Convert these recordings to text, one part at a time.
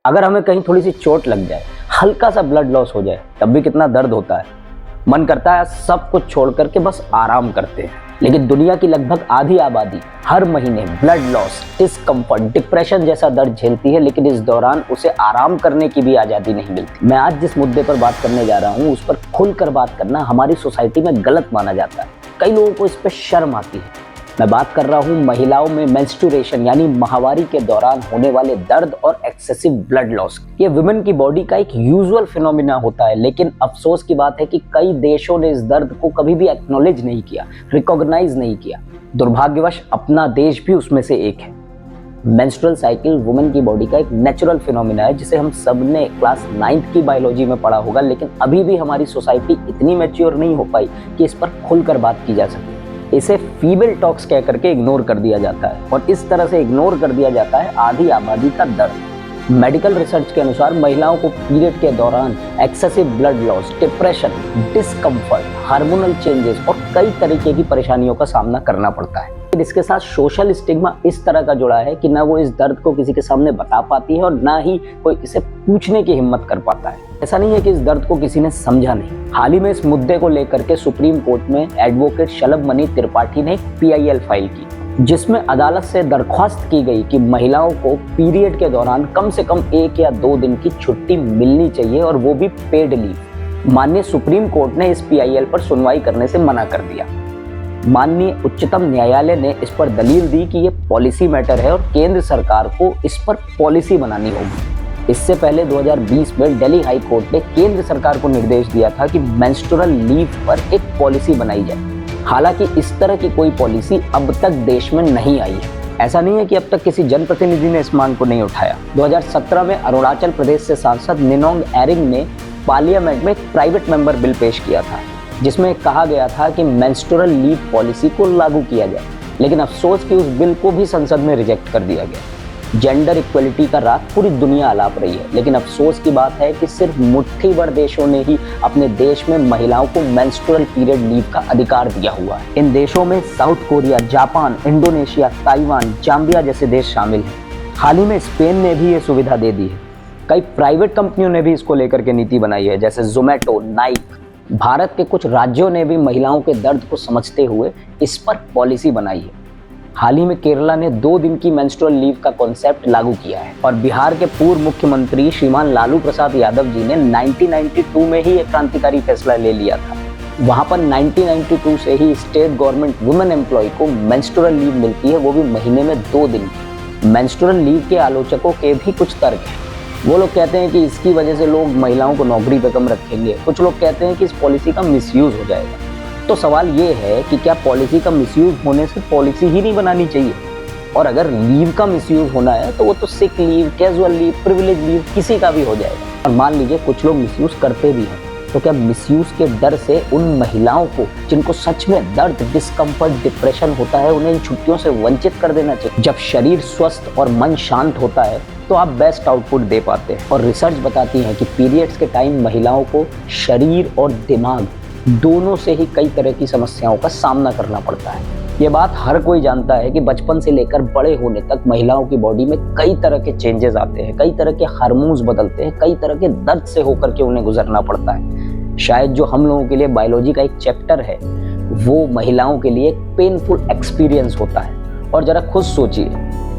अगर हमें कहीं थोड़ी सी चोट लग जाए, हल्का सा ब्लड लॉस हो जाए, तब भी कितना दर्द होता है। मन करता है सब कुछ छोड़ करके बस आराम करते हैं। लेकिन दुनिया की लगभग आधी आबादी हर महीने ब्लड लॉस, डिस्कम्फर्ट, डिप्रेशन जैसा दर्द झेलती है, लेकिन इस दौरान उसे आराम करने की भी आजादी नहीं मिलती। मैं आज जिस मुद्दे पर बात करने जा रहा हूँ, उस पर खुलकर बात करना हमारी सोसाइटी में गलत माना जाता है। कई लोगों को इस पर शर्म आती है। मैं बात कर रहा हूँ महिलाओं में मेंस्ट्रुएशन यानी माहवारी के दौरान होने वाले दर्द और एक्सेसिव ब्लड लॉस। ये वुमेन की बॉडी का एक यूजुअल फिनोमिना होता है, लेकिन अफसोस की बात है कि कई देशों ने इस दर्द को कभी भी एक्नॉलेज नहीं किया, रिकॉग्नाइज नहीं किया। दुर्भाग्यवश अपना देश भी उसमें से एक है। मेंस्ट्रुअल साइकिल वुमेन की बॉडी का एक नेचुरल फिनोमिना है, जिसे हम सब ने क्लास 9th की बायोलॉजी में पढ़ा होगा, लेकिन अभी भी हमारी सोसाइटी इतनी मैच्योर नहीं हो पाई कि इस पर खुलकर बात की जा सके। इसे फीमेल टॉक्स कह करके इग्नोर कर दिया जाता है, और इस तरह से इग्नोर कर दिया जाता है आधी आबादी का दर्द। मेडिकल रिसर्च के अनुसार महिलाओं को पीरियड के दौरान excessive blood loss, depression, discomfort, hormonal changes और कई तरीके की परेशानियों का सामना करना पड़ता है। इसके साथ सोशल स्टिग्मा इस तरह का जुड़ा है कि ना वो इस दर्द को किसी के सामने बता पाती है और ना ही कोई इसे पूछने की हिम्मत कर पाता है। ऐसा नहीं है कि इस दर्द को किसी ने समझा नहीं। हाल ही में इस मुद्दे को लेकर के सुप्रीम कोर्ट में एडवोकेट शलभमणि त्रिपाठी ने PIL फाइल की, जिसमें अदालत से दरख्वास्त की गई कि महिलाओं को पीरियड के दौरान कम से कम 1 या 2 दिन की छुट्टी मिलनी चाहिए, और वो भी पेड लीव। माननीय सुप्रीम कोर्ट ने इस PIL पर सुनवाई करने से मना कर दिया। माननीय उच्चतम न्यायालय ने इस पर दलील दी कि ये पॉलिसी मैटर है और केंद्र सरकार को इस पर पॉलिसी बनानी होगी। इससे पहले 2020 में दिल्ली हाई कोर्ट ने केंद्र सरकार को निर्देश दिया था कि मेंस्ट्रुअल लीव पर एक पॉलिसी बनाई जाए। हालांकि इस तरह की कोई पॉलिसी अब तक देश में नहीं आई है। ऐसा नहीं है कि अब तक किसी जनप्रतिनिधि ने इस मांग को नहीं उठाया। 2017 में अरुणाचल प्रदेश से सांसद निनोंग एरिंग ने पार्लियामेंट में एक प्राइवेट मेंबर बिल पेश किया था, जिसमें कहा गया था कि मेंस्ट्रुअल लीव पॉलिसी को लागू किया जाए, लेकिन अफसोस कि उस बिल को भी संसद में रिजेक्ट कर दिया गया। जेंडर इक्वलिटी का राग पूरी दुनिया आलाप रही है, लेकिन अफसोस की बात है कि सिर्फ मुट्ठी भर देशों ने ही अपने देश में महिलाओं को मेंस्ट्रुअल पीरियड लीव का अधिकार दिया हुआ है। इन देशों में south Korea, Japan, Indonesia, Taiwan, Zambia जैसे देश शामिल हैं। हाल ही में स्पेन ने भी ये सुविधा दे दी है। कई प्राइवेट कंपनियों ने भी इसको लेकर के नीति बनाई है, जैसे जोमेटो, नाइक। भारत के कुछ राज्यों ने भी महिलाओं के दर्द को समझते हुए इस पर पॉलिसी बनाई है। हाल ही में केरला ने 2 दिन की मेंस्ट्रुअल लीव का कॉन्सेप्ट लागू किया है, और बिहार के पूर्व मुख्यमंत्री श्रीमान लालू प्रसाद यादव जी ने 1992 में ही एक क्रांतिकारी फैसला ले लिया था। वहां पर 1992 से ही स्टेट गवर्नमेंट वुमेन एम्प्लॉय को मेंस्ट्रुअल लीव मिलती है, वो भी महीने में 2 दिन की। मेंस्ट्रुअल लीव के आलोचकों के भी कुछ तर्क हैं। वो लोग कहते हैं कि इसकी वजह से लोग महिलाओं को नौकरी पे कम रखेंगे। कुछ लोग कहते हैं कि इस पॉलिसी का मिसयूज हो जाएगा। तो सवाल ये है कि क्या पॉलिसी का मिसयूज होने से पॉलिसी ही नहीं बनानी चाहिए? और अगर लीव का मिसयूज होना है तो वो तो sick leave, casual leave, privilege leave किसी का भी हो जाएगा। और मान लीजिए कुछ लोग मिसयूज करते भी हैं, तो क्या मिसयूज के डर से उन महिलाओं को जिनको सच में दर्द, डिस्कम्फर्ट, डिप्रेशन होता है, उन्हें इन छुट्टियों से वंचित कर देना चाहिए? जब शरीर स्वस्थ और मन शांत होता है तो आप बेस्ट आउटपुट दे पाते हैं। और रिसर्च बताती है कि पीरियड्स के टाइम महिलाओं को शरीर और दिमाग दोनों से ही कई तरह की समस्याओं का सामना करना पड़ता है। ये बात हर कोई जानता है कि बचपन से लेकर बड़े होने तक महिलाओं की बॉडी में कई तरह के चेंजेस आते हैं, कई तरह के हार्मोन्स बदलते हैं, कई तरह के दर्द से होकर के उन्हें गुजरना पड़ता है। शायद जो हम लोगों के लिए बायोलॉजी का एक चैप्टर है, वो महिलाओं के लिए एक पेनफुल एक्सपीरियंस होता है। और जरा खुद सोचिए,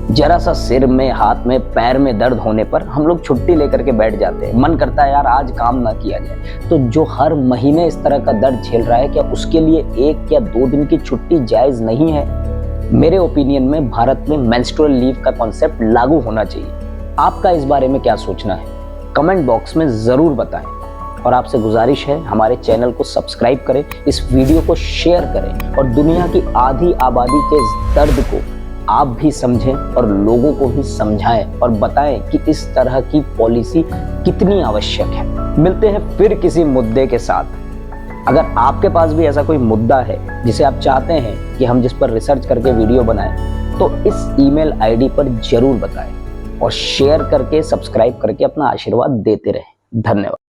जरा सा सिर में, हाथ में, पैर में दर्द होने पर हम लोग छुट्टी लेकर के बैठ जाते हैं। मन करता है यार आज काम ना किया जाए। तो जो हर महीने इस तरह का दर्द झेल रहा है, क्या उसके लिए 1 या 2 दिन की छुट्टी जायज नहीं है? मेरे ओपिनियन में भारत में मेंस्ट्रुअल लीव का कॉन्सेप्ट लागू होना चाहिए। आपका इस बारे में क्या सोचना है? कमेंट बॉक्स में जरूर बताएं। और आपसे गुजारिश है, हमारे चैनल को सब्सक्राइब करें, इस वीडियो को शेयर करें, और दुनिया की आधी आबादी के इस दर्द को आप भी समझें और लोगों को भी समझाएं और बताएं कि इस तरह की पॉलिसी कितनी आवश्यक है। मिलते हैं फिर किसी मुद्दे के साथ। अगर आपके पास भी ऐसा कोई मुद्दा है जिसे आप चाहते हैं कि हम जिस पर रिसर्च करके वीडियो बनाएं, तो इस ईमेल ID पर जरूर बताएं, और शेयर करके, सब्सक्राइब करके अपना आशीर्वाद देते रहें। धन्यवाद।